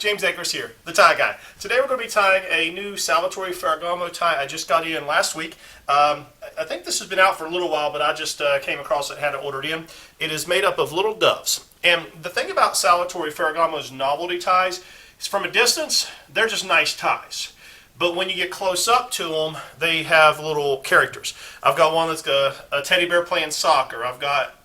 James Akers here, the tie guy. Today we're going to be tying a new Salvatore Ferragamo tie I just got in last week. I think this has been out for a little while, but I just came across it and had it ordered in. It is made up of little doves. And the thing about Salvatore Ferragamo's novelty ties is from a distance, they're just nice ties. But when you get close up to them, they have little characters. I've got one that's got a teddy bear playing soccer. I've got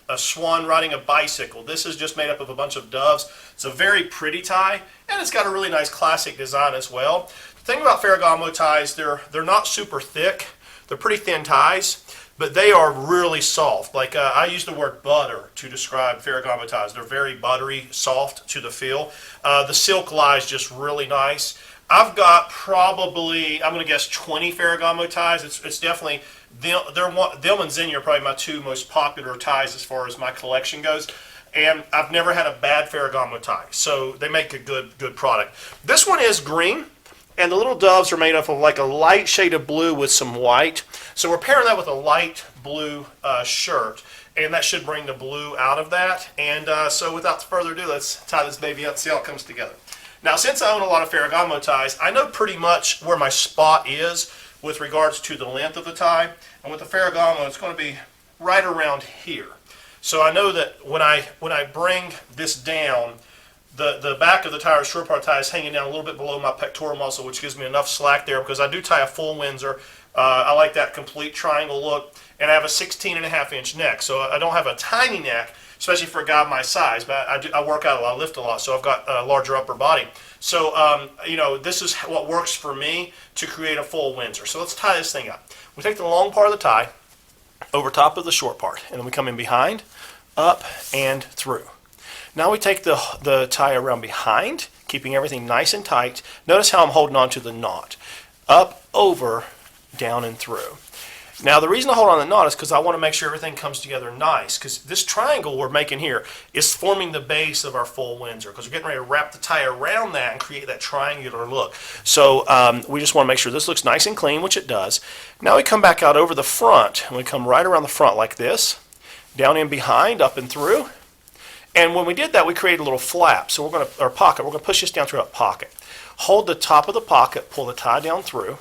a swan riding a bicycle. This is just made up of a bunch of doves. It's a very pretty tie, and it's got a really nice classic design as well. The thing about Ferragamo ties, they're not super thick. They're pretty thin ties, but they are really soft. Like I use the word butter to describe Ferragamo ties. They're very buttery, soft to the feel. The silk lies just really nice. I've got probably, I'm going to guess 20 Ferragamo ties. It's definitely, them and Zegna are probably my two most popular ties as far as my collection goes. And I've never had a bad Ferragamo tie. So they make a good product. This one is green, and the little doves are made up of like a light shade of blue with some white. So we're pairing that with a light blue shirt. And that should bring the blue out of that. And so without further ado, let's tie this baby up and see how it comes together. Now, since I own a lot of Ferragamo ties, I know pretty much where my spot is with regards to the length of the tie. And with the Ferragamo, it's going to be right around here. So I know that when I bring this down, the back of the tie or short part of the tie is hanging down a little bit below my pectoral muscle, which gives me enough slack there because I do tie a full Windsor. I like that complete triangle look, and I have a 16.5-inch neck. So I don't have a tiny neck, especially for a guy my size, but I work out a lot, I lift a lot, so I've got a larger upper body. So, this is what works for me to create a full Windsor. So let's tie this thing up. We take the long part of the tie over top of the short part, and then we come in behind, up, and through. Now we take the tie around behind, keeping everything nice and tight. Notice how I'm holding on to the knot. Up, over, down, and through. Now the reason I hold on to the knot is because I want to make sure everything comes together nice, because this triangle we're making here is forming the base of our full Windsor, because we're getting ready to wrap the tie around that and create that triangular look. So we just want to make sure this looks nice and clean, which it does. Now we come back out over the front, and we come right around the front like this, down in behind, up and through. And when we did that, we created a little flap, so we're going to, or pocket, we're going to push this down through that pocket. Hold the top of the pocket, pull the tie down through.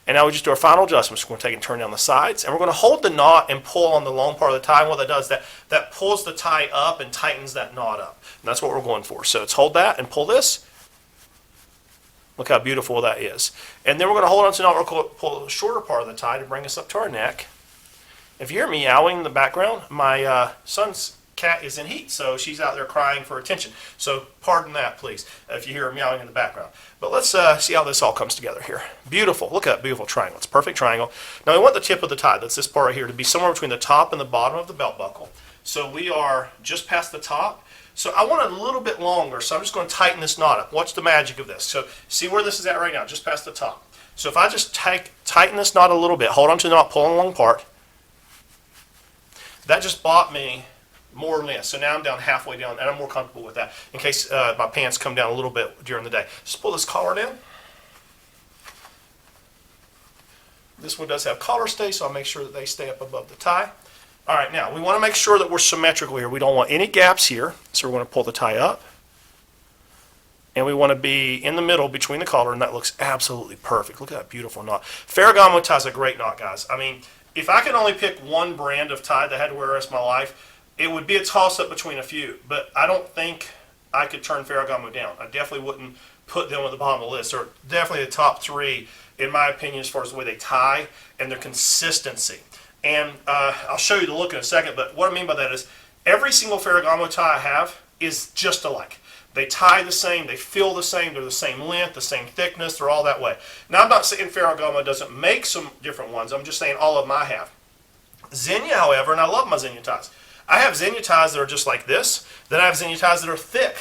And now we just do our final adjustments. We're going to take and turn down the sides. And we're going to hold the knot and pull on the long part of the tie. And what that does is that pulls the tie up and tightens that knot up. And that's what we're going for. So let's hold that and pull this. Look how beautiful that is. And then we're going to hold on to the knot. We're going to pull the shorter part of the tie to bring us up to our neck. If you hear meowing in the background, my son's cat is in heat, so she's out there crying for attention. So pardon that, please, if you hear her meowing in the background. But let's see how this all comes together here. Beautiful. Look at that beautiful triangle. It's a perfect triangle. Now we want the tip of the tie, that's this part right here, to be somewhere between the top and the bottom of the belt buckle. So we are just past the top. So I want it a little bit longer, so I'm just going to tighten this knot up. Watch the magic of this. So see where this is at right now, just past the top. So if I just tighten this knot a little bit, hold on to the knot, pull on the long part, that just bought me more length. So now I'm down halfway down, and I'm more comfortable with that in case my pants come down a little bit during the day. Just pull this collar down. This one does have collar stay, so I'll make sure that they stay up above the tie. All right, now we want to make sure that we're symmetrical here. We don't want any gaps here, so we're going to pull the tie up. And we want to be in the middle between the collar, and that looks absolutely perfect. Look at that beautiful knot. Ferragamo tie is a great knot, guys. I mean, if I could only pick one brand of tie that I had to wear the rest of my life, it would be a toss-up between a few, but I don't think I could turn Ferragamo down. I definitely wouldn't put them at the bottom of the list. They're definitely the top three, in my opinion, as far as the way they tie and their consistency. And I'll show you the look in a second, but what I mean by that is every single Ferragamo tie I have is just alike. They tie the same, they feel the same, they're the same length, the same thickness, they're all that way. Now, I'm not saying Ferragamo doesn't make some different ones. I'm just saying all of them I have. Zegna, however, and I love my Zegna ties. I have Zegna ties that are just like this. Then I have Zegna ties that are thick,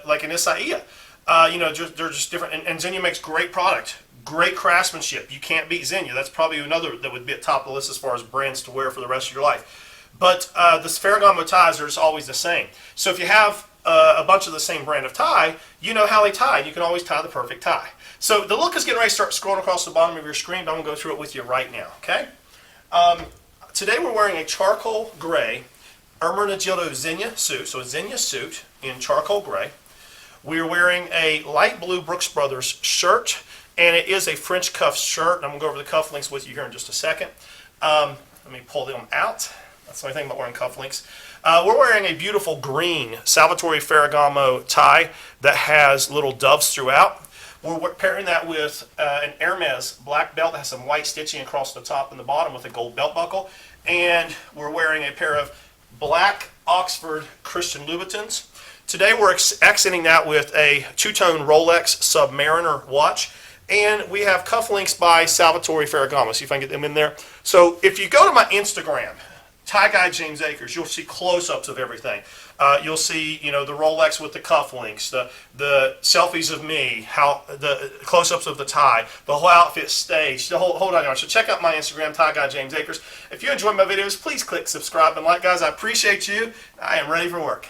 like an Isaia. They're just different. And Zegna makes great product, great craftsmanship. You can't beat Zegna. That's probably another that would be at top of the list as far as brands to wear for the rest of your life. But the Ferragamo ties are just always the same. So if you have a bunch of the same brand of tie, you know how they tie. You can always tie the perfect tie. So the look is getting ready to start scrolling across the bottom of your screen, but I'm going to go through it with you right now, okay? Today we're wearing a charcoal gray Hermes Belt Zegna Suit, so a Zegna Suit in charcoal gray. We are wearing a light blue Brooks Brothers shirt, and it is a French cuff shirt. I'm going to go over the cufflinks with you here in just a second. Let me pull them out. That's the only thing about wearing cufflinks. We're wearing a beautiful green Salvatore Ferragamo tie that has little doves throughout. We're pairing that with an Hermes black belt that has some white stitching across the top and the bottom with a gold belt buckle. And we're wearing a pair of black Oxford Christian Louboutins. Today we're accenting that with a two-tone Rolex Submariner watch. And we have cufflinks by Salvatore Ferragamo. See if I can get them in there. So if you go to my Instagram, Tie Guy James Akers, you'll see close-ups of everything. You'll see, the Rolex with the cufflinks, the selfies of me, the close-ups of the tie, the whole outfit staged, the whole on. So check out my Instagram, Tie Guy James Akers. If you enjoy my videos, please click subscribe and like, guys. I appreciate you. I am ready for work.